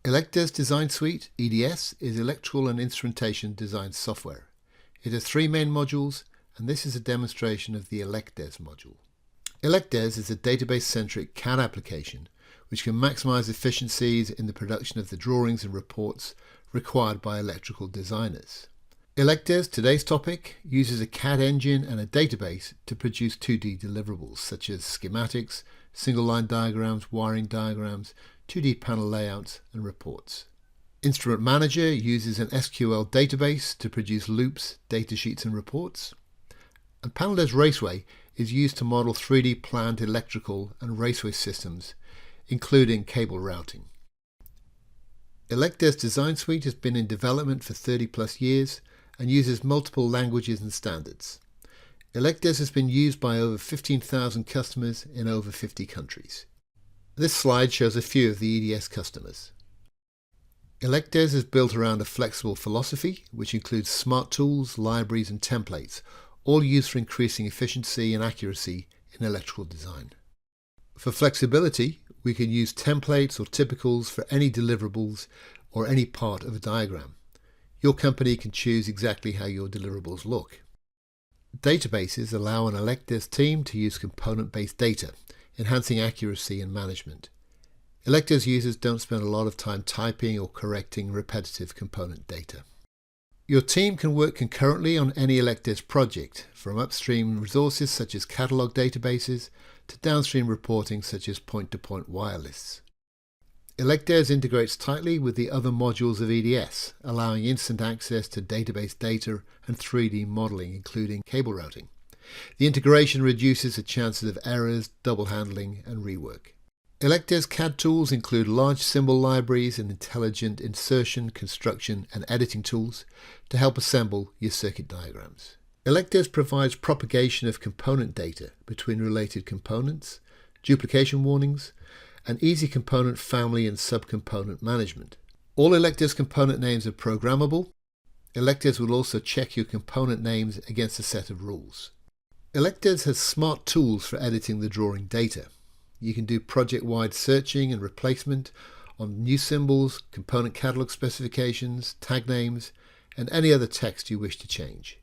Electez Design Suite, EDS, is electrical and instrumentation design software. It has three main modules, and this is a demonstration of the Electez module. Electez is a database-centric CAD application which can maximize efficiencies in the production of the drawings and reports required by electrical designers. Electez, today's topic, uses a CAD engine and a database to produce 2D deliverables such as schematics, single-line diagrams, wiring diagrams, 2D panel layouts, and reports. Instrument Manager uses an SQL database to produce loops, datasheets, and reports. And PanelDes Raceway is used to model 3D planned electrical and raceway systems, including cable routing. Electez Design Suite has been in development for 30+ years and uses multiple languages and standards. Electez has been used by over 15,000 customers in over 50 countries. This slide shows a few of the EDS customers. Electez is built around a flexible philosophy, which includes smart tools, libraries, and templates, all used for increasing efficiency and accuracy in electrical design. For flexibility, we can use templates or typicals for any deliverables or any part of a diagram. Your company can choose exactly how your deliverables look. Databases allow an Electez team to use component-based data, enhancing accuracy and management. Electez users don't spend a lot of time typing or correcting repetitive component data. Your team can work concurrently on any Electez project, from upstream resources such as catalog databases to downstream reporting such as point-to-point wire lists. Electez integrates tightly with the other modules of EDS, allowing instant access to database data and 3D modeling, including cable routing. The integration reduces the chances of errors, double handling, and rework. Electez CAD tools include large symbol libraries and intelligent insertion, construction, and editing tools to help assemble your circuit diagrams. Electez provides propagation of component data between related components, duplication warnings, and easy component family and subcomponent management. All Electez component names are programmable. Electez will also check your component names against a set of rules. Electez has smart tools for editing the drawing data. You can do project-wide searching and replacement on new symbols, component catalog specifications, tag names, and any other text you wish to change.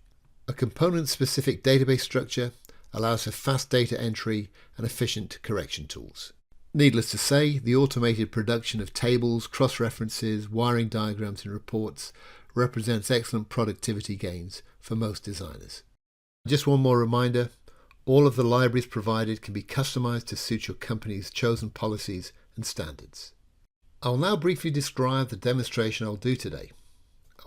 A component-specific database structure allows for fast data entry and efficient correction tools. Needless to say, the automated production of tables, cross-references, wiring diagrams, and reports represents excellent productivity gains for most designers. Just one more reminder, all of the libraries provided can be customized to suit your company's chosen policies and standards. I'll now briefly describe the demonstration I'll do today.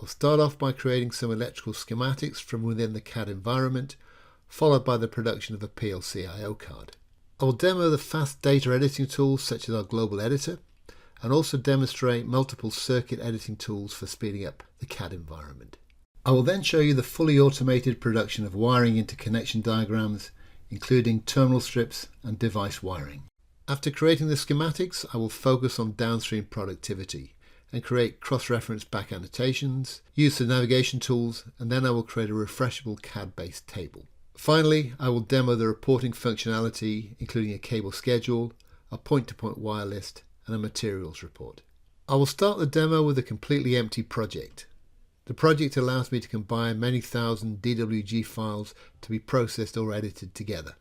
I'll start off by creating some electrical schematics from within the CAD environment, followed by the production of a PLC I/O card. I will demo the fast data editing tools such as our global editor, and also demonstrate multiple circuit editing tools for speeding up the CAD environment. I will then show you the fully automated production of wiring interconnection diagrams, including terminal strips and device wiring. After creating the schematics, I will focus on downstream productivity and create cross-reference back annotations, use the navigation tools, and then I will create a refreshable CAD-based table. Finally, I will demo the reporting functionality, including a cable schedule, a point-to-point wire list, and a materials report. I will start the demo with a completely empty project. The project allows me to combine many thousand DWG files to be processed or edited together.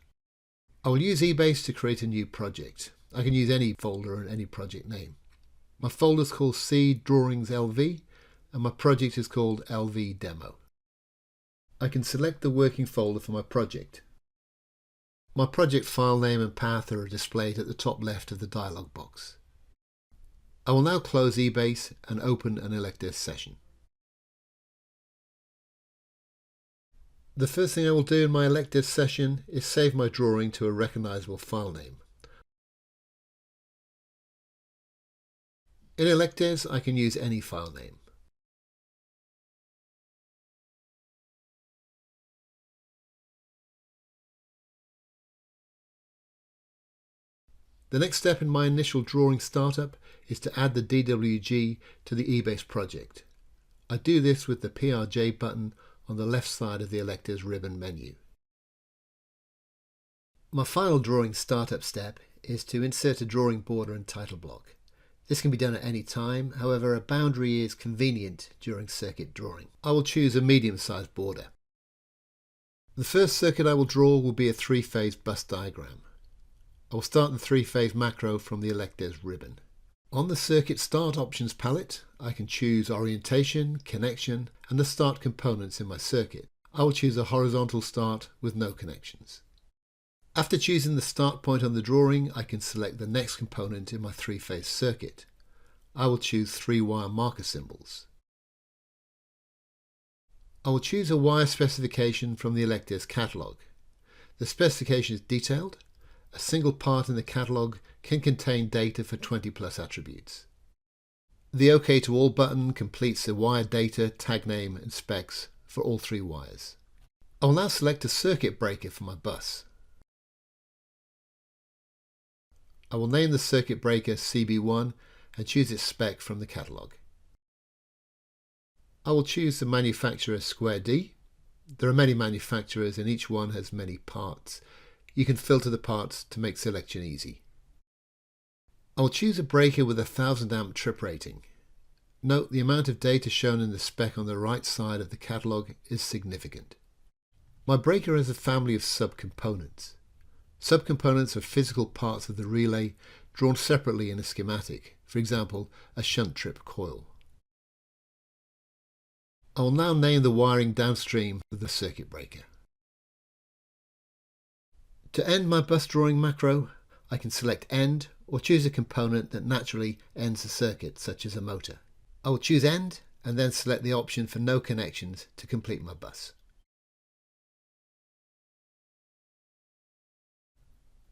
I will use eBase to create a new project. I can use any folder and any project name. My folder is called C Drawings LV, and my project is called LV Demo. I can select the working folder for my project. My project file name and path are displayed at the top left of the dialog box. I will now close eBase and open an Electez session. The first thing I will do in my Electez session is save my drawing to a recognizable file name. In Electez, I can use any file name. The next step in my initial drawing startup is to add the DWG to the eBase project. I do this with the PRJ button on the left side of the Electez ribbon menu. My final drawing startup step is to insert a drawing border and title block. This can be done at any time, however a boundary is convenient during circuit drawing. I will choose a medium-sized border. The first circuit I will draw will be a three-phase bus diagram. I will start the three-phase macro from the Electez ribbon. On the Circuit Start Options palette, I can choose orientation, connection, and the start components in my circuit. I will choose a horizontal start with no connections. After choosing the start point on the drawing, I can select the next component in my three-phase circuit. I will choose 3-wire marker symbols. I will choose a wire specification from the Electez catalogue. The specification is detailed. A single part in the catalogue can contain data for 20 plus attributes. The OK to All button completes the wire data, tag name and specs for all 3 wires. I will now select a circuit breaker for my bus. I will name the circuit breaker CB1 and choose its spec from the catalogue. I will choose the manufacturer Square D. There are many manufacturers and each one has many parts. You can filter the parts to make selection easy. I will choose a breaker with a 1000 amp trip rating. Note the amount of data shown in the spec on the right side of the catalogue is significant. My breaker has a family of subcomponents. Subcomponents are physical parts of the relay drawn separately in a schematic, for example, a shunt trip coil. I will now name the wiring downstream of the circuit breaker. To end my bus drawing macro, I can select End or choose a component that naturally ends the circuit, such as a motor. I will choose End and then select the option for no connections to complete my bus.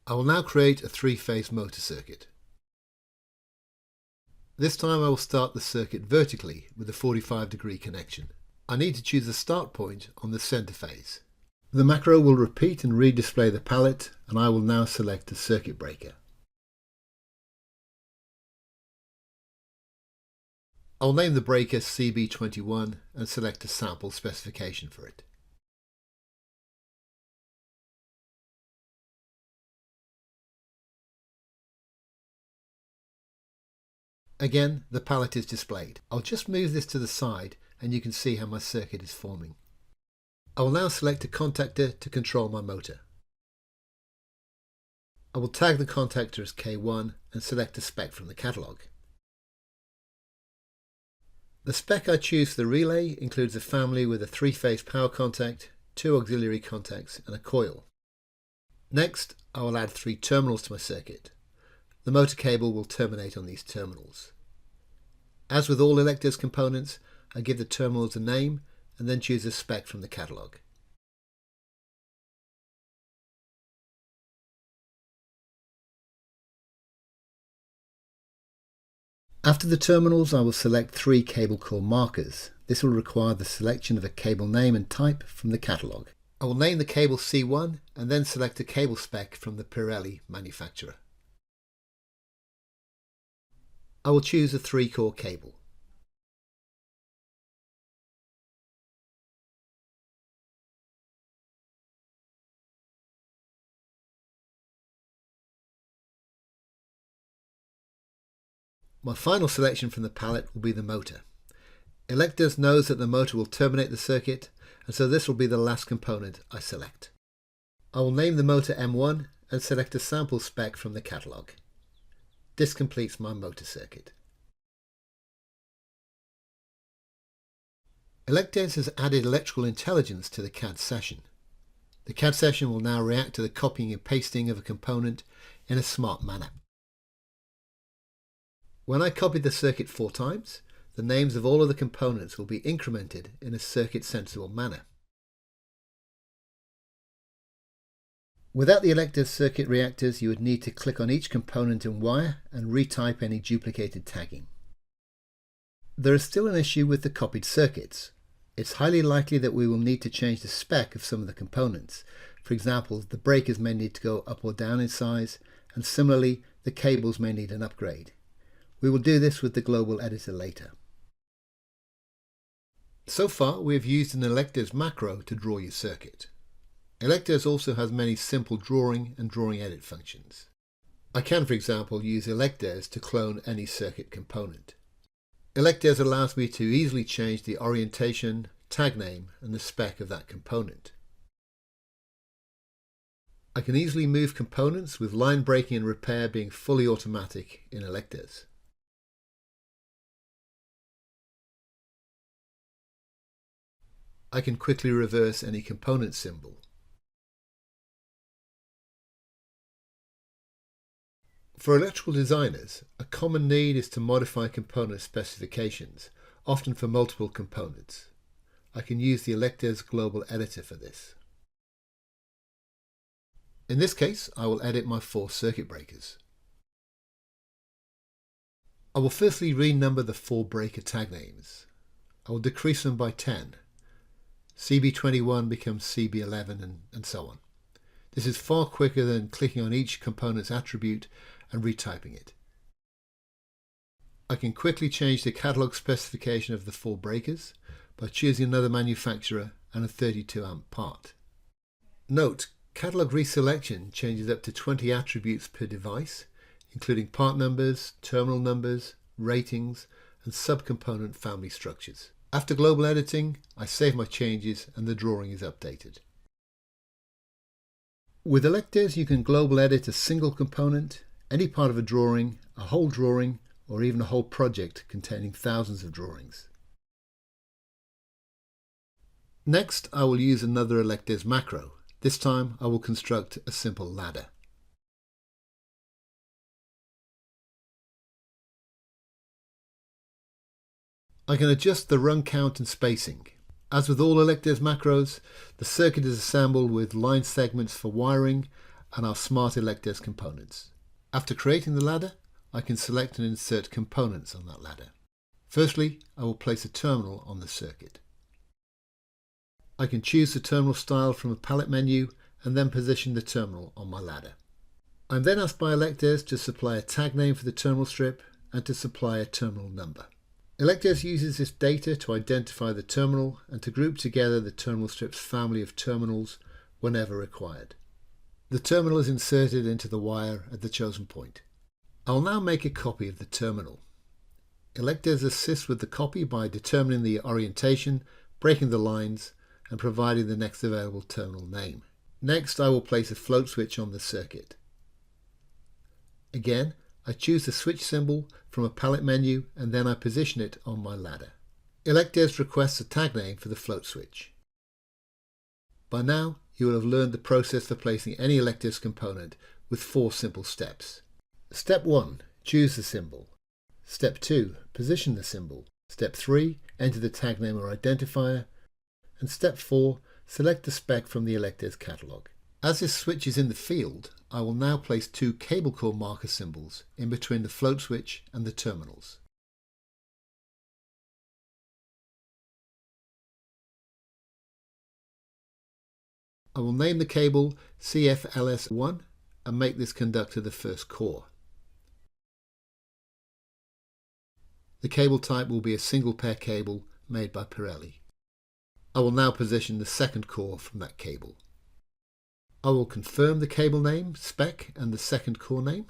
I will now create a 3-phase motor circuit. This time I will start the circuit vertically with a 45-degree connection. I need to choose a start point on the center phase. The macro will repeat and redisplay the palette, and I will now select a circuit breaker. I'll name the breaker CB21 and select a sample specification for it. Again, the palette is displayed. I'll just move this to the side and you can see how my circuit is forming. I will now select a contactor to control my motor. I will tag the contactor as K1 and select a spec from the catalogue. The spec I choose for the relay includes a family with a 3-phase power contact, 2 auxiliary contacts and a coil. Next, I will add 3 terminals to my circuit. The motor cable will terminate on these terminals. As with all Electez components, I give the terminals a name and then choose a spec from the catalogue. After the terminals, I will select 3 cable core markers. This will require the selection of a cable name and type from the catalogue. I will name the cable C1 and then select a cable spec from the Pirelli manufacturer. I will choose a 3-core cable. My final selection from the palette will be the motor. Electez knows that the motor will terminate the circuit, and so this will be the last component I select. I will name the motor M1 and select a sample spec from the catalogue. This completes my motor circuit. Electez has added electrical intelligence to the CAD session. The CAD session will now react to the copying and pasting of a component in a smart manner. When I copy the circuit 4 times, the names of all of the components will be incremented in a circuit sensible manner. Without the Electez circuit reactors, you would need to click on each component and wire and retype any duplicated tagging. There is still an issue with the copied circuits. It's highly likely that we will need to change the spec of some of the components. For example, the breakers may need to go up or down in size, and similarly, the cables may need an upgrade. We will do this with the global editor later. So far, we have used an Electez macro to draw your circuit. Electez also has many simple drawing and drawing edit functions. I can, for example, use elecdes to clone any circuit component. Elecdes allows me to easily change the orientation, tag name, and the spec of that component. I can easily move components with line breaking and repair being fully automatic in elecdes. I can quickly reverse any component symbol. For electrical designers, a common need is to modify component specifications, often for multiple components. I can use the elecdes global editor for this. In this case, I will edit my 4 circuit breakers. I will firstly renumber the 4 breaker tag names. I will decrease them by 10. CB21 becomes CB11 and so on. This is far quicker than clicking on each component's attribute and retyping it. I can quickly change the catalog specification of the 4 breakers by choosing another manufacturer and a 32 amp part. Note, catalog reselection changes up to 20 attributes per device, including part numbers, terminal numbers, ratings, and subcomponent family structures. After global editing, I save my changes and the drawing is updated. With elecdes, you can global edit a single component, any part of a drawing, a whole drawing, or even a whole project containing thousands of drawings. Next, I will use another elecdes macro. This time I will construct a simple ladder. I can adjust the run count and spacing. As with all elecdes macros, the circuit is assembled with line segments for wiring and our smart elecdes components. After creating the ladder, I can select and insert components on that ladder. Firstly, I will place a terminal on the circuit. I can choose the terminal style from a palette menu and then position the terminal on my ladder. I'm then asked by elecdes to supply a tag name for the terminal strip and to supply a terminal number. Elecdes uses this data to identify the terminal and to group together the terminal strip's family of terminals whenever required. The terminal is inserted into the wire at the chosen point. I'll now make a copy of the terminal. Elecdes assists with the copy by determining the orientation, breaking the lines, and providing the next available terminal name. Next, I will place a float switch on the circuit. Again, I choose the switch symbol from a palette menu and then I position it on my ladder. Elecdes requests a tag name for the float switch. By now, you will have learned the process for placing any elecdes component with 4 simple steps. Step 1. Choose the symbol. Step 2. Position the symbol. Step 3. Enter the tag name or identifier. And Step 4. Select the spec from the elecdes catalogue. As this switch is in the field, I will now place 2 cable core marker symbols in between the float switch and the terminals. I will name the cable CFLS1 and make this conductor the first core. The cable type will be a single pair cable made by Pirelli. I will now position the second core from that cable. I will confirm the cable name, spec, and the second core name.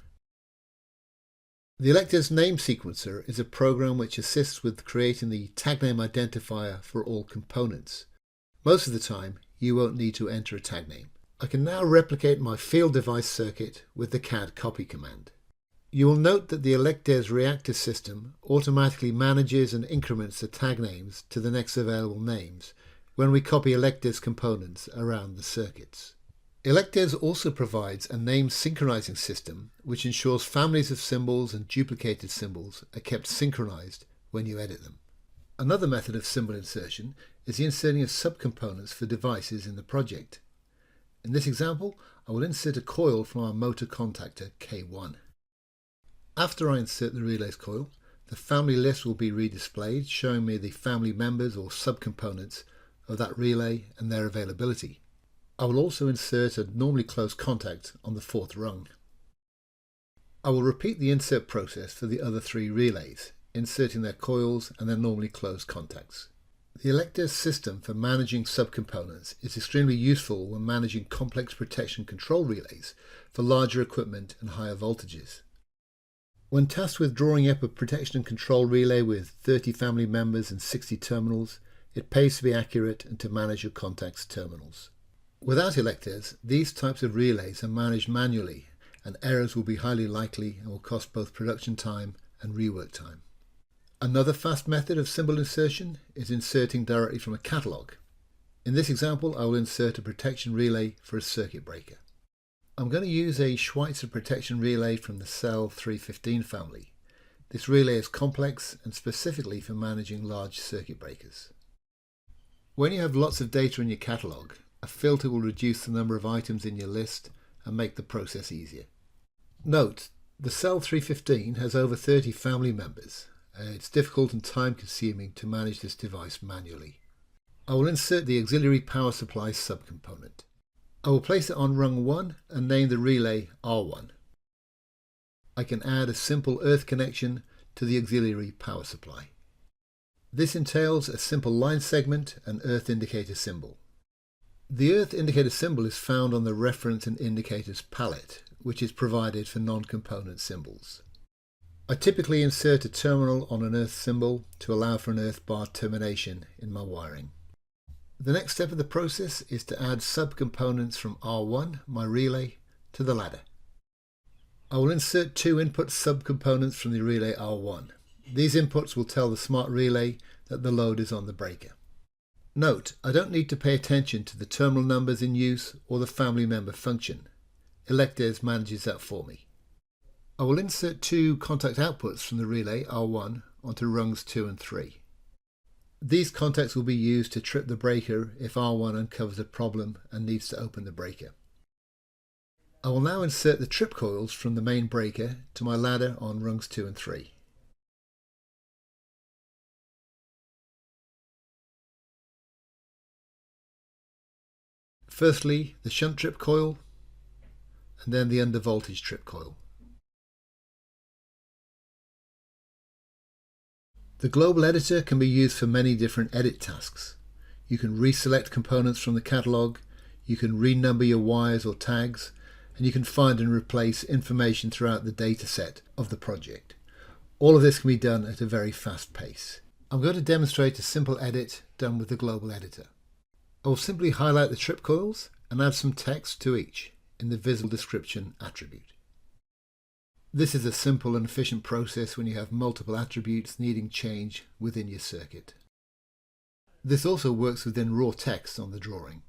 The elecdes name sequencer is a program which assists with creating the tag name identifier for all components. Most of the time, you won't need to enter a tag name. I can now replicate my field device circuit with the CAD copy command. You will note that the elecdes reactor system automatically manages and increments the tag names to the next available names when we copy elecdes components around the circuits. Elecdes also provides a name synchronizing system which ensures families of symbols and duplicated symbols are kept synchronized when you edit them. Another method of symbol insertion is the inserting of subcomponents for devices in the project. In this example, I will insert a coil from our motor contactor K1. After I insert the relays coil, the family list will be redisplayed, showing me the family members or subcomponents of that relay and their availability. I will also insert a normally closed contact on the 4th rung. I will repeat the insert process for the other 3 relays, inserting their coils and their normally closed contacts. The Electez system for managing subcomponents is extremely useful when managing complex protection control relays for larger equipment and higher voltages. When tasked with drawing up a protection and control relay with 30 family members and 60 terminals, it pays to be accurate and to manage your contacts' terminals. Without Electez, these types of relays are managed manually, and errors will be highly likely and will cost both production time and rework time. Another fast method of symbol insertion is inserting directly from a catalogue. In this example, I will insert a protection relay for a circuit breaker. I'm going to use a Schweitzer protection relay from the CEL 315 family. This relay is complex and specifically for managing large circuit breakers. When you have lots of data in your catalogue, a filter will reduce the number of items in your list and make the process easier. Note, the CEL 315 has over 30 family members. It's difficult and time-consuming to manage this device manually. I will insert the auxiliary power supply subcomponent. I will place it on rung 1 and name the relay R1. I can add a simple earth connection to the auxiliary power supply. This entails a simple line segment and earth indicator symbol. The earth indicator symbol is found on the reference and indicators palette, which is provided for non-component symbols. I typically insert a terminal on an earth symbol to allow for an earth bar termination in my wiring. The next step of the process is to add subcomponents from R1, my relay, to the ladder. I will insert two input subcomponents from the relay R1. These inputs will tell the smart relay that the load is on the breaker. Note, I don't need to pay attention to the terminal numbers in use or the family member function. Electez manages that for me. I will insert two contact outputs from the relay R1 onto rungs 2 and 3. These contacts will be used to trip the breaker if R1 uncovers a problem and needs to open the breaker. I will now insert the trip coils from the main breaker to my ladder on rungs 2 and 3. Firstly, the shunt trip coil, and then the under voltage trip coil. The global editor can be used for many different edit tasks. You can reselect components from the catalogue, you can renumber your wires or tags, and you can find and replace information throughout the dataset of the project. All of this can be done at a very fast pace. I'm going to demonstrate a simple edit done with the global editor. I will simply highlight the trip coils and add some text to each in the visible description attribute. This is a simple and efficient process when you have multiple attributes needing change within your circuit. This also works within raw text on the drawing.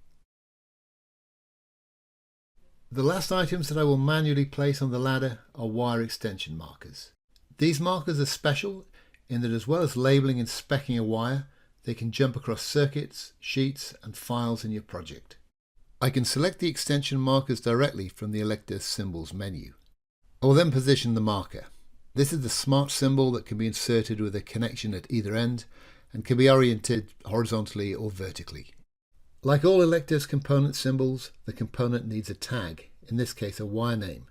The last items that I will manually place on the ladder are wire extension markers. These markers are special in that as well as labeling and speccing a wire, they can jump across circuits, sheets and files in your project. I can select the extension markers directly from the Electez Symbols menu. I will then position the marker. This is the smart symbol that can be inserted with a connection at either end and can be oriented horizontally or vertically. Like all Electez component symbols, the component needs a tag, in this case a wire name,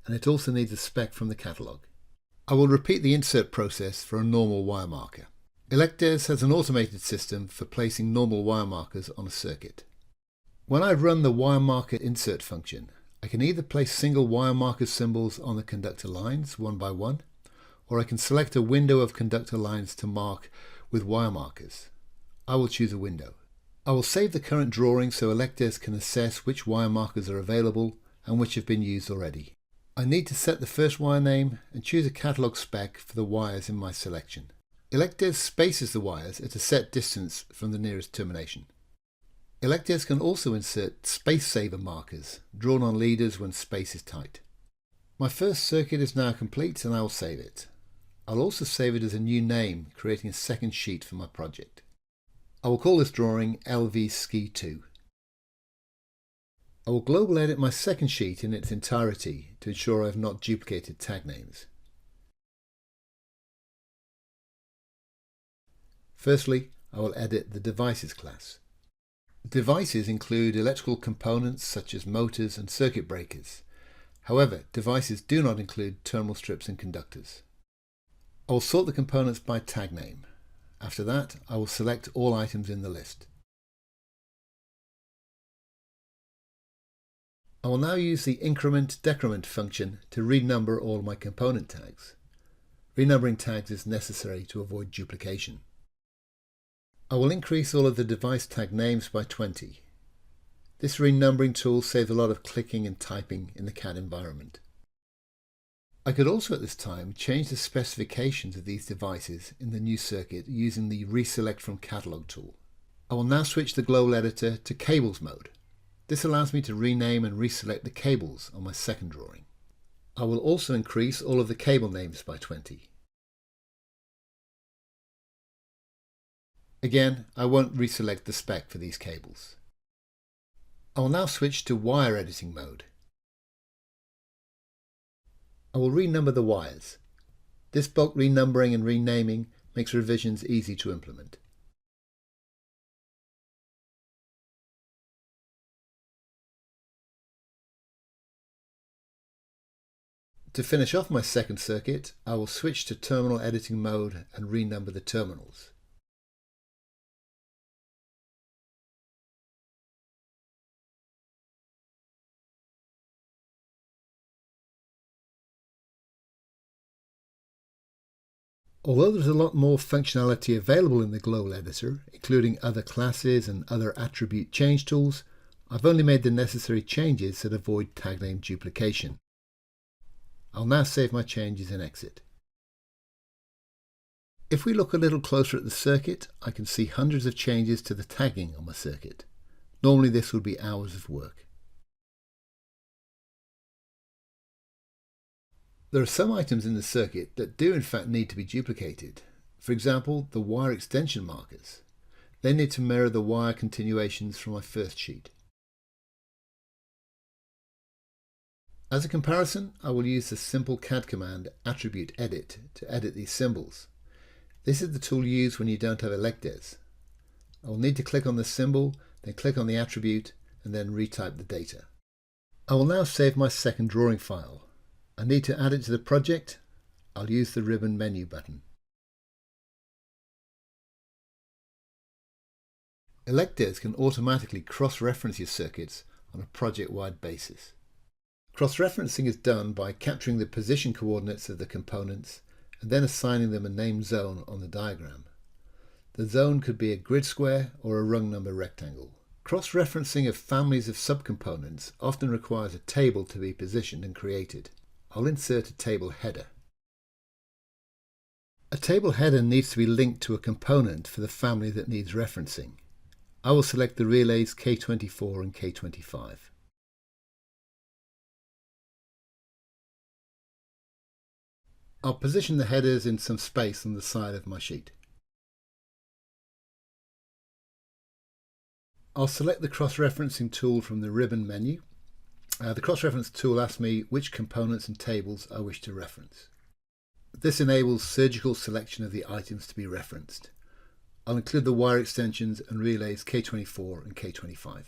and it also needs a spec from the catalogue. I will repeat the insert process for a normal wire marker. Electez has an automated system for placing normal wire markers on a circuit. When I run the wire marker insert function, I can either place single wire marker symbols on the conductor lines one by one, or I can select a window of conductor lines to mark with wire markers. I will choose a window. I will save the current drawing so Electez can assess which wire markers are available and which have been used already. I need to set the first wire name and choose a catalogue spec for the wires in my selection. Electez spaces the wires at a set distance from the nearest termination. Electez can also insert space saver markers drawn on leaders when space is tight. My first circuit is now complete and I will save it. I'll also save it as a new name, creating a second sheet for my project. I will call this drawing LV Ski 2. I will global edit my second sheet in its entirety to ensure I have not duplicated tag names. Firstly, I will edit the Devices class. Devices include electrical components such as motors and circuit breakers. However, devices do not include terminal strips and conductors. I will sort the components by tag name. After that, I will select all items in the list. I will now use the increment-decrement function to renumber all my component tags. Renumbering tags is necessary to avoid duplication. I will increase all of the device tag names by 20. This renumbering tool saves a lot of clicking and typing in the CAD environment. I could also at this time change the specifications of these devices in the new circuit using the Reselect from Catalog tool. I will now switch the global editor to Cables mode. This allows me to rename and reselect the cables on my second drawing. I will also increase all of the cable names by 20. Again, I won't reselect the spec for these cables. I will now switch to wire editing mode. I will renumber the wires. This bulk renumbering and renaming makes revisions easy to implement. To finish off my second circuit, I will switch to terminal editing mode and renumber the terminals. Although there's a lot more functionality available in the global editor, including other classes and other attribute change tools, I've only made the necessary changes that avoid tag name duplication. I'll now save my changes and exit. If we look a little closer at the circuit, I can see hundreds of changes to the tagging on my circuit. Normally this would be hours of work. There are some items in the circuit that do in fact need to be duplicated. For example, the wire extension markers. They need to mirror the wire continuations from my first sheet. As a comparison, I will use the simple CAD command attribute edit to edit these symbols. This is the tool used when you don't have ElectDes. I will need to click on the symbol, then click on the attribute, and then retype the data. I will now save my second drawing file. I need to add it to the project. I'll use the ribbon menu button. ElectDes can automatically cross-reference your circuits on a project-wide basis. Cross-referencing is done by capturing the position coordinates of the components and then assigning them a named zone on the diagram. The zone could be a grid square or a rung number rectangle. Cross-referencing of families of subcomponents often requires a table to be positioned and created. I'll insert a table header. A table header needs to be linked to a component for the family that needs referencing. I will select the relays K24 and K25. I'll position the headers in some space on the side of my sheet. I'll select the cross-referencing tool from the ribbon menu. The cross-reference tool asks me which components and tables I wish to reference. This enables surgical selection of the items to be referenced. I'll include the wire extensions and relays K24 and K25.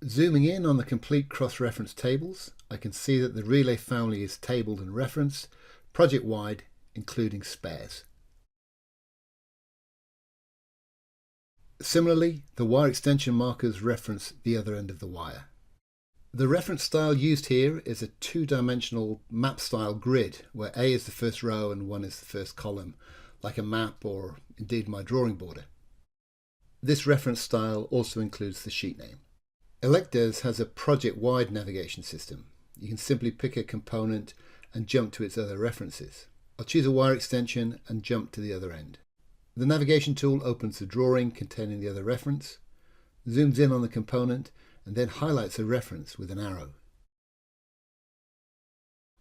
Zooming in on the complete cross-reference tables, I can see that the relay family is tabled and referenced project-wide, including spares. Similarly, the wire extension markers reference the other end of the wire. The reference style used here is a two-dimensional map style grid where A is the first row and 1 is the first column, like a map or indeed my drawing border. This reference style also includes the sheet name. ElectDes has a project-wide navigation system. You can simply pick a component and jump to its other references. I'll choose a wire extension and jump to the other end. The navigation tool opens the drawing containing the other reference, zooms in on the component, and then highlights a reference with an arrow.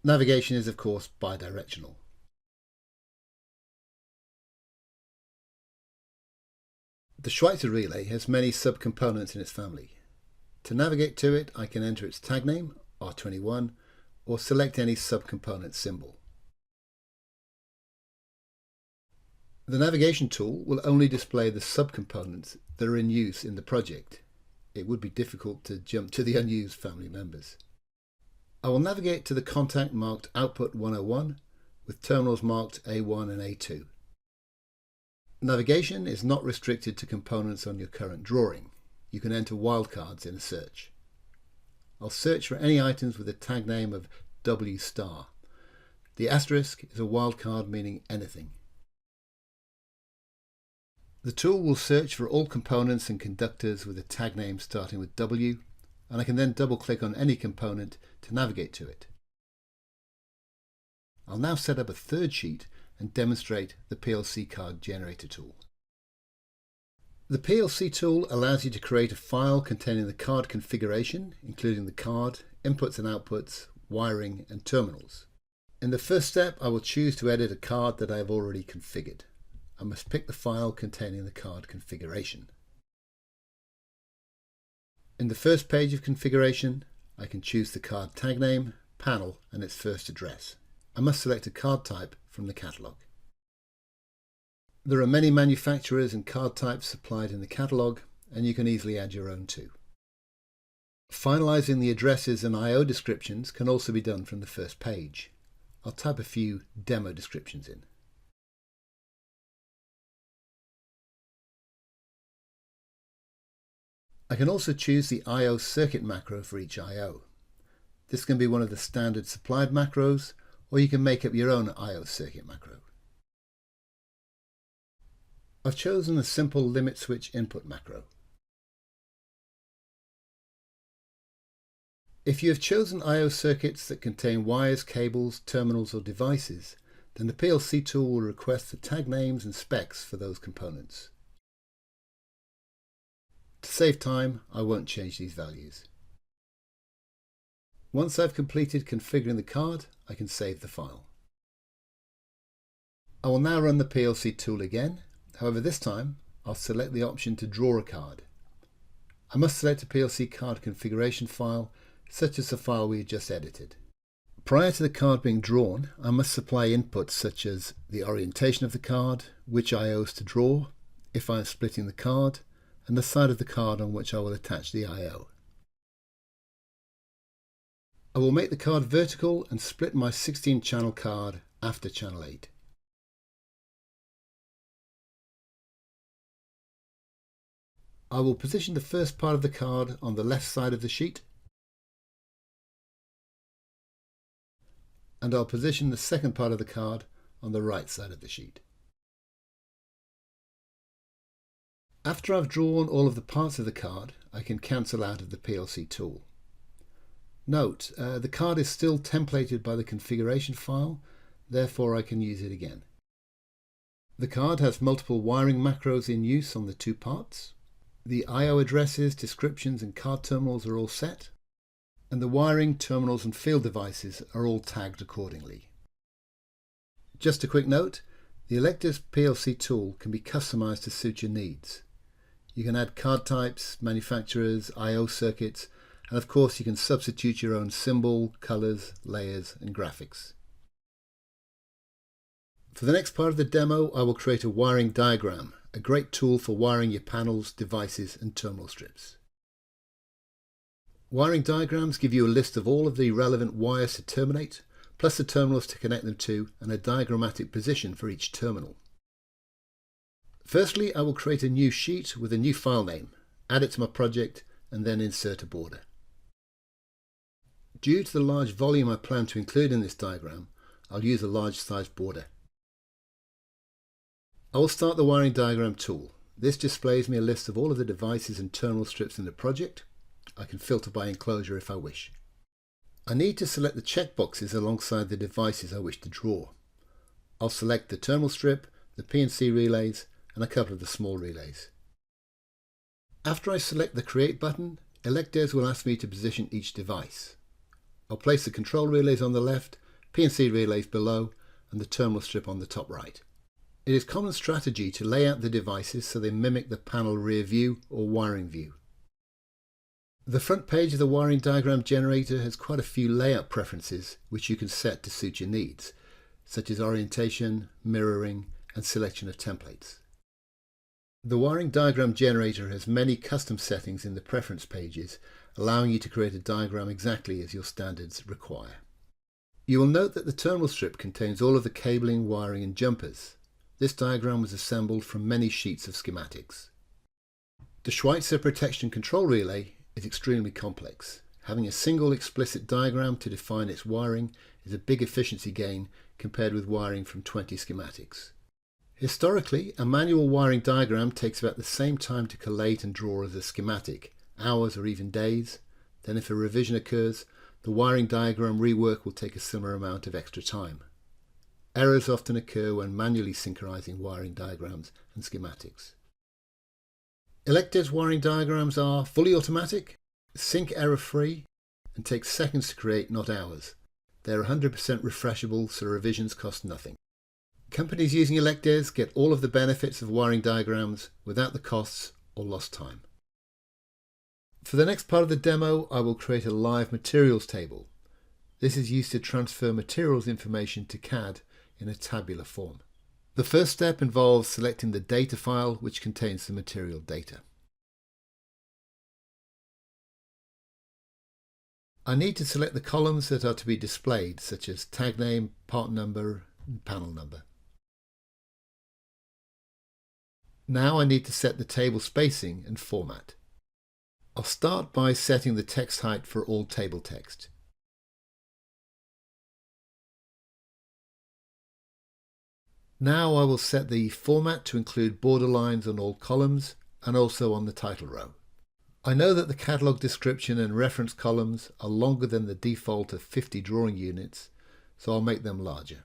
Navigation is, of course, bidirectional. The Schweitzer relay has many subcomponents in its family. To navigate to it, I can enter its tag name, R21, or select any subcomponent symbol. The navigation tool will only display the subcomponents that are in use in the project. It would be difficult to jump to the unused family members. I will navigate to the contact marked Output 101 with terminals marked A1 and A2. Navigation is not restricted to components on your current drawing. You can enter wildcards in a search. I'll search for any items with a tag name of W star. The asterisk is a wildcard meaning anything. The tool will search for all components and conductors with a tag name starting with W, and I can then double-click on any component to navigate to it. I'll now set up a third sheet and demonstrate the PLC card generator tool. The PLC tool allows you to create a file containing the card configuration, including the card, inputs and outputs, wiring and terminals. In the first step, I will choose to edit a card that I have already configured. I must pick the file containing the card configuration. In the first page of configuration, I can choose the card tag name, panel and its first address. I must select a card type from the catalogue. There are many manufacturers and card types supplied in the catalogue, and you can easily add your own too. Finalising the addresses and I/O descriptions can also be done from the first page. I'll type a few demo descriptions in. I can also choose the I/O circuit macro for each I/O. This can be one of the standard supplied macros, or you can make up your own I/O circuit macro. I've chosen a simple limit switch input macro. If you have chosen I/O circuits that contain wires, cables, terminals or devices, then the PLC tool will request the tag names and specs for those components. To save time, I won't change these values. Once I've completed configuring the card, I can save the file. I will now run the PLC tool again. However, this time I'll select the option to draw a card. I must select a PLC card configuration file, such as the file we had just edited. Prior to the card being drawn, I must supply inputs such as the orientation of the card, which I/Os to draw, if I am splitting the card, and the side of the card on which I will attach the I/O. I will make the card vertical and split my 16-channel card after channel 8. I will position the first part of the card on the left side of the sheet, and I'll position the second part of the card on the right side of the sheet. After I've drawn all of the parts of the card, I can cancel out of the PLC tool. Note, the card is still templated by the configuration file, therefore I can use it again. The card has multiple wiring macros in use on the two parts. The I/O addresses, descriptions and card terminals are all set, and the wiring, terminals and field devices are all tagged accordingly. Just a quick note, the Electez PLC tool can be customized to suit your needs. You can add card types, manufacturers, I/O circuits, and of course you can substitute your own symbol, colors, layers and graphics. For the next part of the demo, I will create a wiring diagram, a great tool for wiring your panels, devices and terminal strips. Wiring diagrams give you a list of all of the relevant wires to terminate, plus the terminals to connect them to, and a diagrammatic position for each terminal. Firstly, I will create a new sheet with a new file name, add it to my project, and then insert a border. Due to the large volume I plan to include in this diagram, I'll use a large size border. I will start the wiring diagram tool. This displays me a list of all of the devices and terminal strips in the project. I can filter by enclosure if I wish. I need to select the checkboxes alongside the devices I wish to draw. I'll select the terminal strip, the PNC relays, and a couple of the small relays. After I select the Create button, Electez will ask me to position each device. I'll place the control relays on the left, PNC relays below, and the terminal strip on the top right. It is common strategy to lay out the devices so they mimic the panel rear view or wiring view. The front page of the wiring diagram generator has quite a few layout preferences which you can set to suit your needs, such as orientation, mirroring, and selection of templates. The wiring diagram generator has many custom settings in the preference pages, allowing you to create a diagram exactly as your standards require. You will note that the terminal strip contains all of the cabling, wiring and jumpers. This diagram was assembled from many sheets of schematics. The Schweitzer protection control relay is extremely complex. Having a single explicit diagram to define its wiring is a big efficiency gain compared with wiring from 20 schematics. Historically, a manual wiring diagram takes about the same time to collate and draw as a schematic, hours or even days. Then if a revision occurs, the wiring diagram rework will take a similar amount of extra time. Errors often occur when manually synchronizing wiring diagrams and schematics. Electev's wiring diagrams are fully automatic, sync error-free, and take seconds to create, not hours. They're 100% refreshable, so revisions cost nothing. Companies using Electevs get all of the benefits of wiring diagrams without the costs or lost time. For the next part of the demo, I will create a live materials table. This is used to transfer materials information to CAD in a tabular form. The first step involves selecting the data file which contains the material data. I need to select the columns that are to be displayed, such as tag name, part number, and panel number. Now I need to set the table spacing and format. I'll start by setting the text height for all table text. Now I will set the format to include border lines on all columns and also on the title row. I know that the catalogue description and reference columns are longer than the default of 50 drawing units, so I'll make them larger.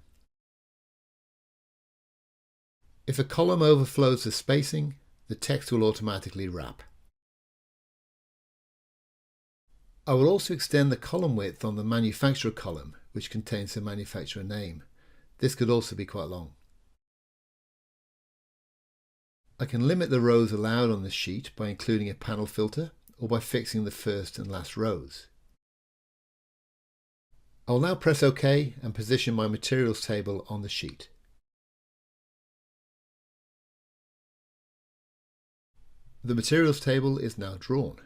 If a column overflows the spacing, the text will automatically wrap. I will also extend the column width on the manufacturer column, which contains the manufacturer name. This could also be quite long. I can limit the rows allowed on the sheet by including a panel filter or by fixing the first and last rows. I will now press OK and position my materials table on the sheet. The materials table is now drawn.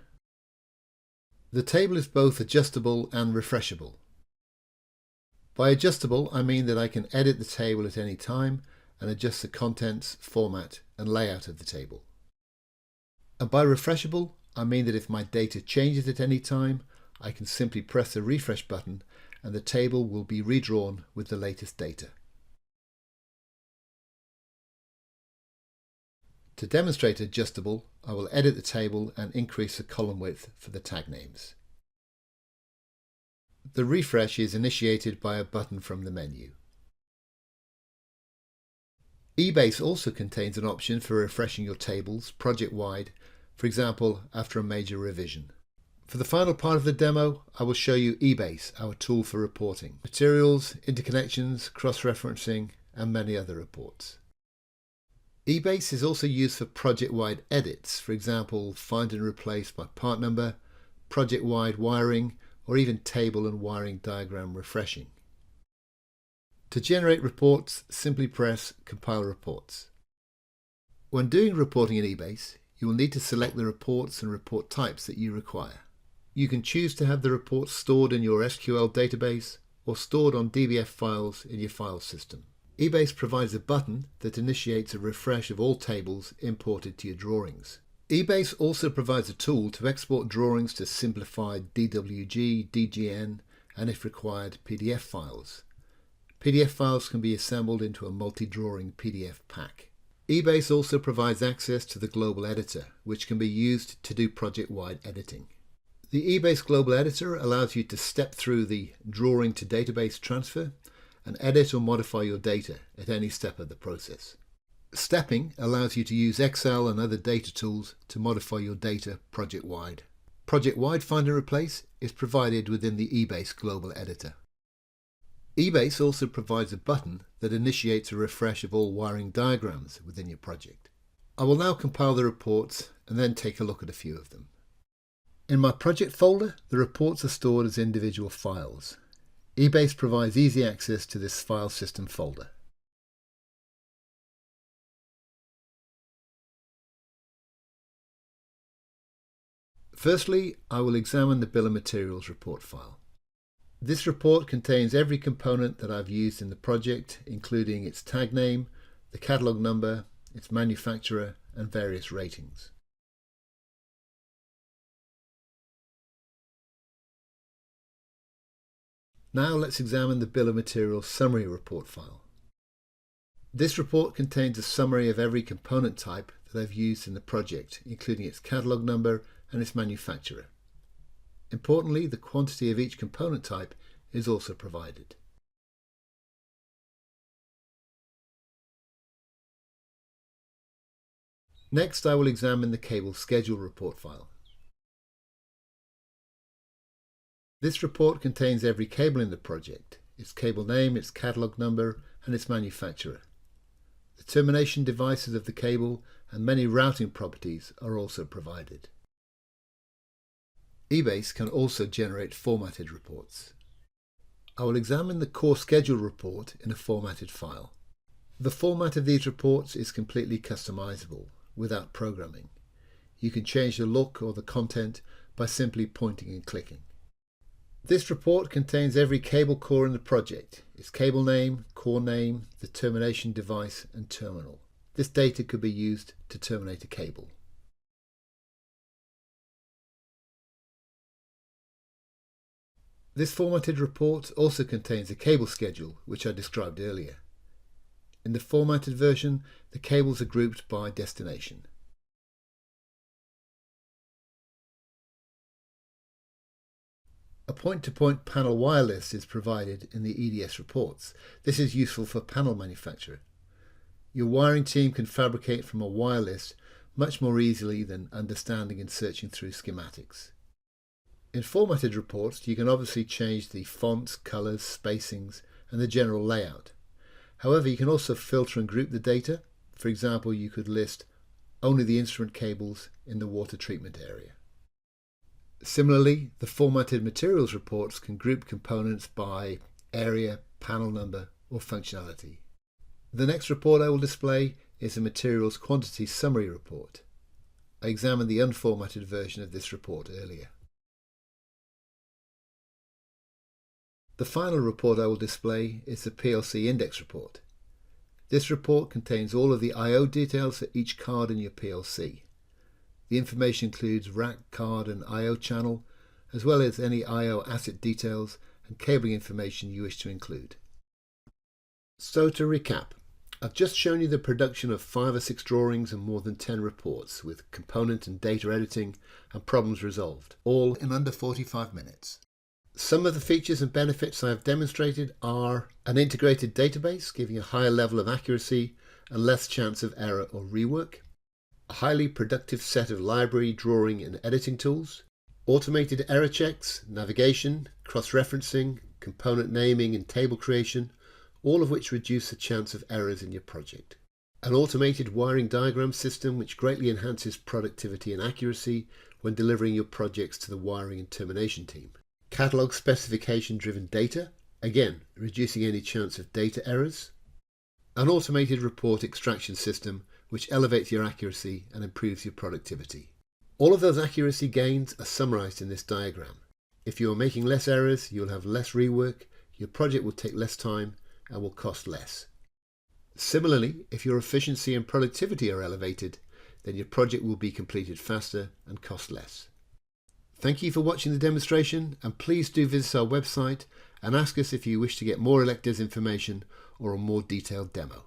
The table is both adjustable and refreshable. By adjustable, I mean that I can edit the table at any time and adjust the contents, format and layout of the table. And by refreshable, I mean that if my data changes at any time, I can simply press the refresh button and the table will be redrawn with the latest data. To demonstrate adjustable, I will edit the table and increase the column width for the tag names. The refresh is initiated by a button from the menu. eBase also contains an option for refreshing your tables project-wide, for example, after a major revision. For the final part of the demo, I will show you eBase, our tool for reporting, materials, interconnections, cross-referencing, and many other reports. eBase is also used for project-wide edits, for example, find and replace by part number, project-wide wiring, or even table and wiring diagram refreshing. To generate reports, simply press Compile Reports. When doing reporting in eBase, you will need to select the reports and report types that you require. You can choose to have the reports stored in your SQL database or stored on DBF files in your file system. eBase provides a button that initiates a refresh of all tables imported to your drawings. eBase also provides a tool to export drawings to simplified DWG, DGN, and if required, PDF files. PDF files can be assembled into a multi-drawing PDF pack. eBase also provides access to the Global Editor, which can be used to do project-wide editing. The eBase Global Editor allows you to step through the drawing to database transfer and edit or modify your data at any step of the process. Stepping allows you to use Excel and other data tools to modify your data project-wide. Project-wide Find and Replace is provided within the eBase Global Editor. eBase also provides a button that initiates a refresh of all wiring diagrams within your project. I will now compile the reports and then take a look at a few of them. In my project folder, the reports are stored as individual files. eBase provides easy access to this file system folder. Firstly, I will examine the Bill of Materials report file. This report contains every component that I've used in the project, including its tag name, the catalogue number, its manufacturer, and various ratings. Now let's examine the Bill of Materials summary report file. This report contains a summary of every component type that I've used in the project, including its catalogue number and its manufacturer. Importantly, the quantity of each component type is also provided. Next, I will examine the cable schedule report file. This report contains every cable in the project, its cable name, its catalogue number, and its manufacturer. The termination devices of the cable and many routing properties are also provided. eBase can also generate formatted reports. I will examine the core schedule report in a formatted file. The format of these reports is completely customizable without programming. You can change the look or the content by simply pointing and clicking. This report contains every cable core in the project, its cable name, core name, the termination device, and terminal. This data could be used to terminate a cable. This formatted report also contains a cable schedule, which I described earlier. In the formatted version, the cables are grouped by destination. A point-to-point panel wire list is provided in the EDS reports. This is useful for panel manufacture. Your wiring team can fabricate from a wire list much more easily than understanding and searching through schematics. In formatted reports, you can obviously change the fonts, colours, spacings, and the general layout. However, you can also filter and group the data. For example, you could list only the instrument cables in the water treatment area. Similarly, the formatted materials reports can group components by area, panel number, or functionality. The next report I will display is a materials quantity summary report. I examined the unformatted version of this report earlier. The final report I will display is the PLC index report. This report contains all of the I/O details for each card in your PLC. The information includes rack, card, and I/O channel, as well as any I/O asset details and cabling information you wish to include. So to recap, I've just shown you the production of 5 or 6 drawings and more than 10 reports with component and data editing and problems resolved, all in under 45 minutes. Some of the features and benefits I have demonstrated are an integrated database giving a higher level of accuracy and less chance of error or rework, a highly productive set of library, drawing and editing tools, automated error checks, navigation, cross-referencing, component naming and table creation, all of which reduce the chance of errors in your project. An automated wiring diagram system which greatly enhances productivity and accuracy when delivering your projects to the wiring and termination team. Catalog specification driven data, again reducing any chance of data errors. An automated report extraction system which elevates your accuracy and improves your productivity. All of those accuracy gains are summarized in this diagram. If you are making less errors, you'll have less rework, your project will take less time and will cost less. Similarly, if your efficiency and productivity are elevated, then your project will be completed faster and cost less. Thank you for watching the demonstration, and please do visit our website and ask us if you wish to get more Electez information or a more detailed demo.